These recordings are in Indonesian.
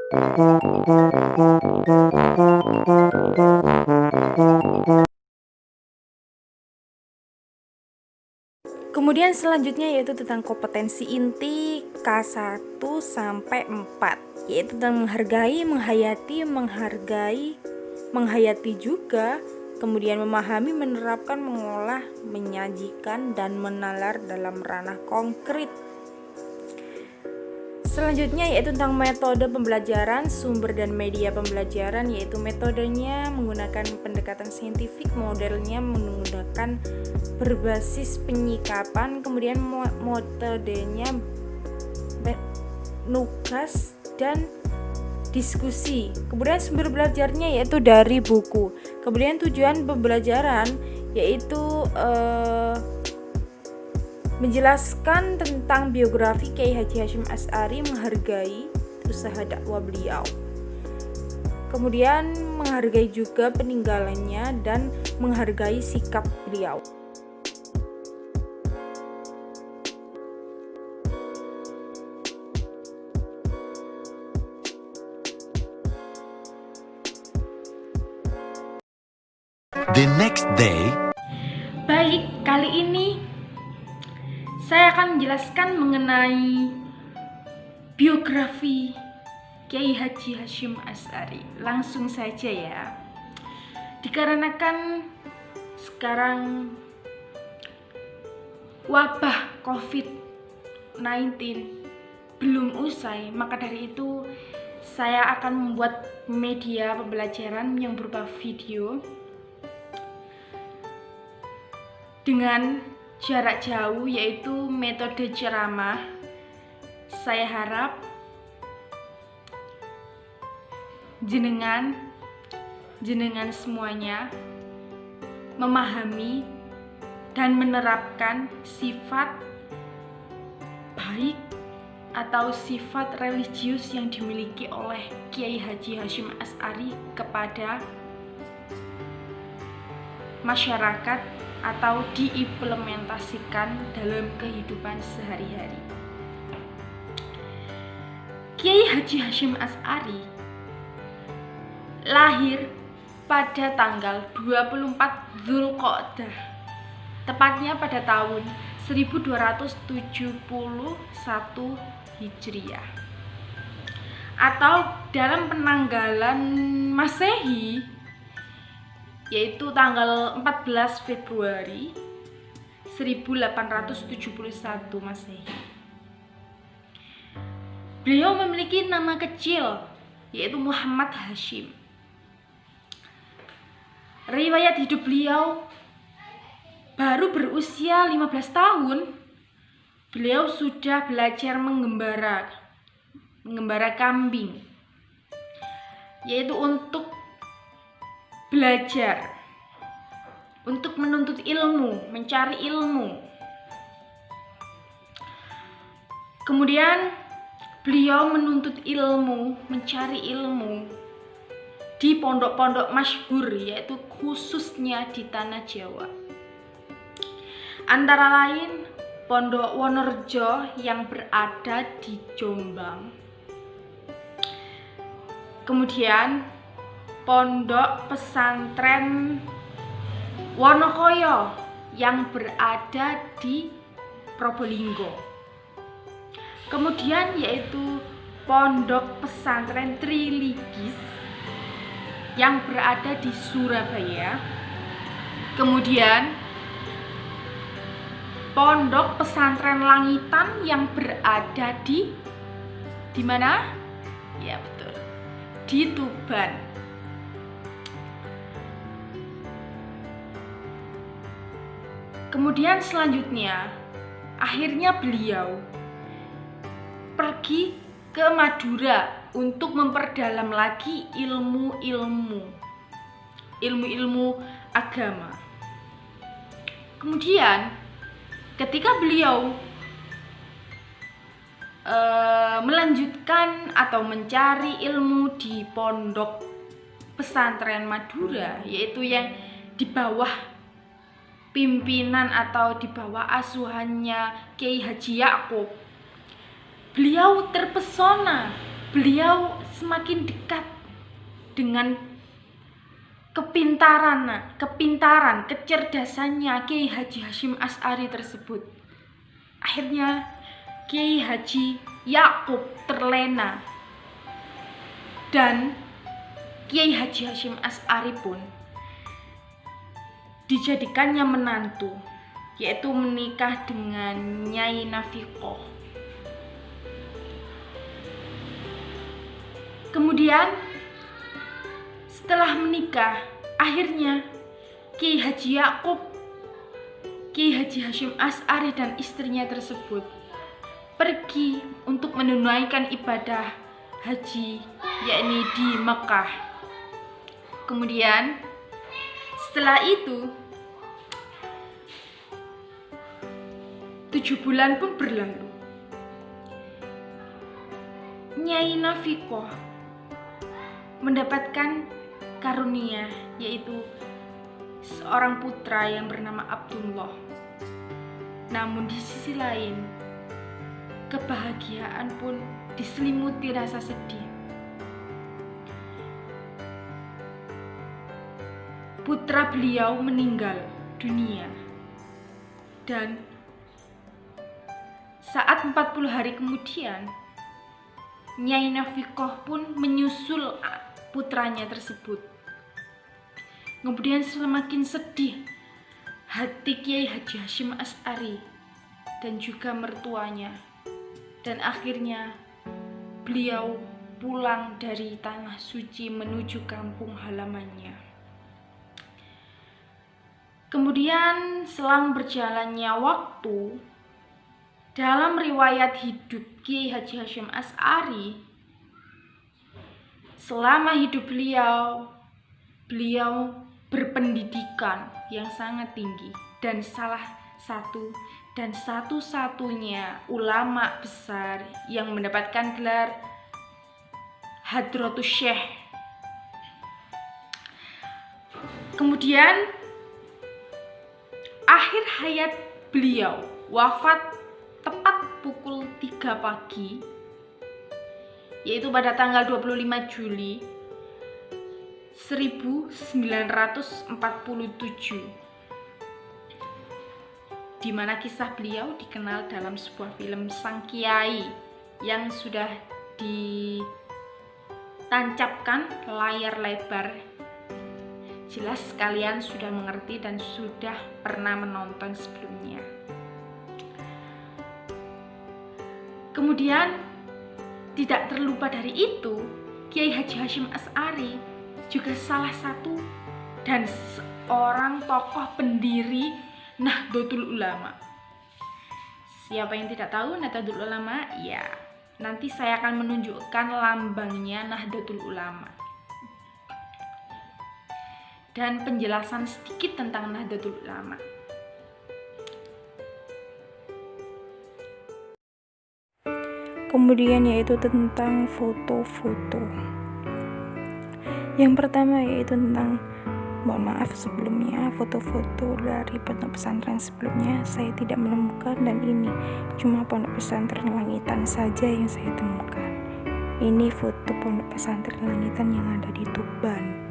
Kemudian selanjutnya yaitu tentang kompetensi inti K1 sampai 4, yaitu tentang menghargai, menghayati juga, kemudian memahami, menerapkan, mengolah, menyajikan, dan menalar dalam ranah konkret. Selanjutnya yaitu tentang metode pembelajaran, sumber dan media pembelajaran, yaitu metodenya menggunakan pendekatan saintifik, modelnya menggunakan berbasis penyikapan, kemudian metodenya nugas dan diskusi. Kemudian sumber belajarnya yaitu dari buku. Kemudian tujuan pembelajaran yaitu menjelaskan tentang biografi Kiai Haji Hashim Asy'ari, menghargai usaha dakwah beliau. Kemudian menghargai juga peninggalannya dan menghargai sikap beliau. The next day. Baik, kali ini saya akan menjelaskan mengenai biografi Kiai Haji Hashim Asy'ari. Langsung saja ya. Dikarenakan sekarang wabah COVID-19 belum usai, maka dari itu saya akan membuat media pembelajaran yang berupa video dengan jarak jauh, yaitu metode ceramah. Saya harap jenengan semuanya memahami dan menerapkan sifat baik atau sifat religius yang dimiliki oleh Kiai Haji Hashim Asy'ari kepada masyarakat atau diimplementasikan dalam kehidupan sehari-hari. Kiai Haji Hashim Asy'ari lahir pada tanggal 24 Dzulqa'dah, tepatnya pada tahun 1271 Hijriah, atau dalam penanggalan Masehi yaitu tanggal 14 Februari 1871 Masehi. Beliau memiliki nama kecil yaitu Muhammad Hashim. Riwayat hidup beliau baru berusia 15 tahun. Beliau sudah belajar mengembara kambing, yaitu untuk belajar, untuk menuntut ilmu, mencari ilmu. Kemudian beliau menuntut ilmu, mencari ilmu di pondok-pondok masyhur, yaitu khususnya di tanah Jawa. Antara lain Pondok Wonorejo yang berada di Jombang. Kemudian Pondok Pesantren Wonokoyo yang berada di Probolinggo. Kemudian yaitu Pondok Pesantren Triligis yang berada di Surabaya. Kemudian Pondok Pesantren Langitan yang berada di mana? Ya betul, di Tuban. Kemudian selanjutnya, akhirnya beliau pergi ke Madura untuk memperdalam lagi ilmu agama. Kemudian ketika beliau melanjutkan atau mencari ilmu di Pondok Pesantren Madura, yaitu yang di bawah pimpinan atau di bawah asuhannya Kiai Haji Ya'qub, beliau terpesona, beliau semakin dekat dengan kepintaran, kecerdasannya Kiai Haji Hasyim Asy'ari tersebut. Akhirnya Kiai Haji Yakub terlena dan Kiai Haji Hasyim Asy'ari pun dijadikannya menantu, yaitu menikah dengan Nyai Nafikoh. Kemudian setelah menikah, akhirnya Kiai Haji Yakub, Kiai Haji Hasyim Asy'ari dan istrinya tersebut pergi untuk menunaikan ibadah haji, yakni di Mekah. Kemudian setelah itu 7 bulan pun berlalu. Nyai Nafikoh mendapatkan karunia, yaitu seorang putra yang bernama Abdullah. Namun di sisi lain, kebahagiaan pun diselimuti rasa sedih. Putra beliau meninggal dunia, dan saat 40 hari kemudian Nyai Nafikoh pun menyusul putranya tersebut. Kemudian semakin sedih hati Kiai Haji Hasyim Asy'ari dan juga mertuanya, dan akhirnya beliau pulang dari tanah suci menuju kampung halamannya. Kemudian selang berjalannya waktu, dalam riwayat hidup Kiai Haji Hasyim Asy'ari, selama hidup beliau berpendidikan yang sangat tinggi dan satu-satunya ulama besar yang mendapatkan gelar Hadratus Syekh. Kemudian akhir hayat beliau wafat tepat pukul 3 pagi, yaitu pada tanggal 25 Juli 1947, di mana kisah beliau dikenal dalam sebuah film Sang Kiai yang sudah ditancapkan layar lebar. Jelas kalian sudah mengerti dan sudah pernah menonton sebelumnya. Kemudian tidak terlupa dari itu, Kiai Haji Hasyim Asy'ari juga salah satu dan seorang tokoh pendiri Nahdlatul Ulama. Siapa yang tidak tahu Nahdlatul Ulama? Ya, nanti saya akan menunjukkan lambangnya Nahdlatul Ulama dan penjelasan sedikit tentang Nahdlatul Ulama. Kemudian yaitu tentang foto-foto. Yang pertama yaitu tentang, mohon maaf sebelumnya, foto-foto dari pondok pesantren sebelumnya saya tidak menemukan, dan ini cuma pondok pesantren Langitan saja yang saya temukan. Ini foto pondok pesantren Langitan yang ada di Tuban.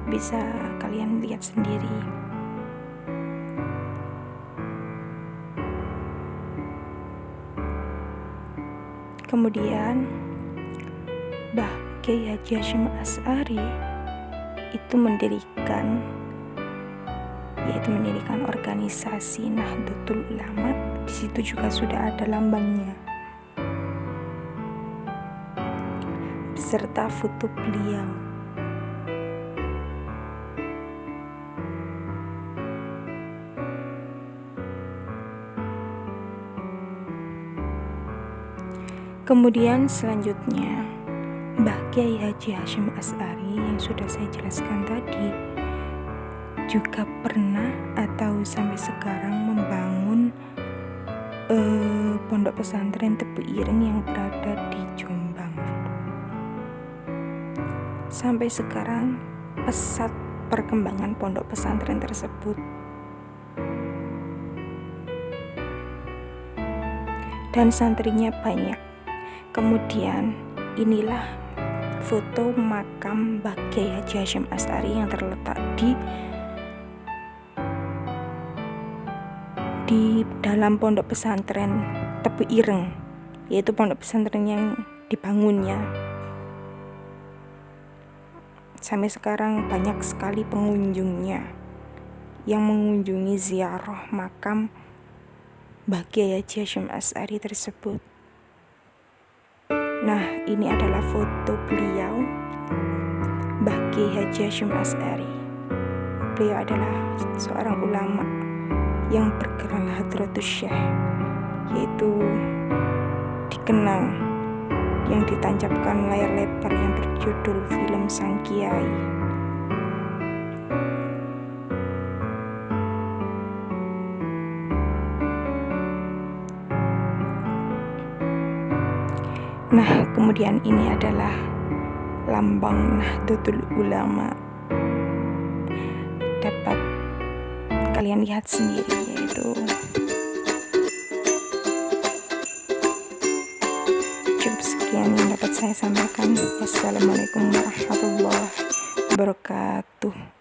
Bisa kalian lihat sendiri. Kemudian Kiai Haji Hasyim Asy'ari itu mendirikan organisasi Nahdlatul Ulama. Di situ juga sudah ada lambangnya beserta foto beliau. Kemudian selanjutnya Kiai Haji Hasyim Asy'ari yang sudah saya jelaskan tadi juga pernah atau sampai sekarang membangun pondok pesantren Tebu Ireng yang berada di Jombang. Sampai sekarang pesat perkembangan pondok pesantren tersebut. dan santrinya banyak. Kemudian inilah foto makam Mbah Kiai Haji Hasyim Asy'ari yang terletak di dalam pondok pesantren Tebu Ireng, yaitu pondok pesantren yang dibangunnya. Sampai sekarang banyak sekali pengunjungnya yang mengunjungi ziarah makam Mbah Kiai Haji Hasyim Asy'ari tersebut. Nah, ini adalah foto beliau, Mbah Kiai Haji Hasyim Asy'ari. Beliau adalah seorang ulama yang bergerak Hadratus Syekh, yaitu dikenal yang ditancapkan layar lebar yang berjudul film Sang Kiai. Nah, kemudian ini adalah lambang Nahdlatul Ulama. Dapat kalian lihat sendiri, yaitu cukup sekian yang dapat saya sampaikan. Wassalamualaikum warahmatullahi wabarakatuh.